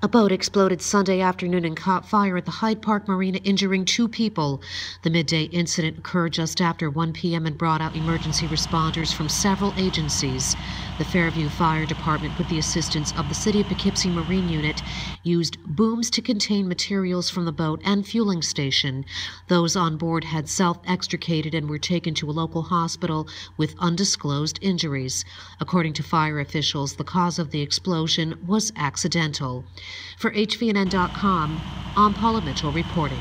A boat exploded Sunday afternoon and caught fire at the Hyde Park Marina, injuring 2 people. The midday incident occurred just after 1 p.m. and brought out emergency responders from several agencies. The Fairview Fire Department, with the assistance of the City of Poughkeepsie Marine Unit, used booms to contain materials from the boat and fueling station. Those on board had self-extricated and were taken to a local hospital with undisclosed injuries. According to fire officials, the cause of the explosion was accidental. For HVNN.com, I'm Paula Mitchell reporting.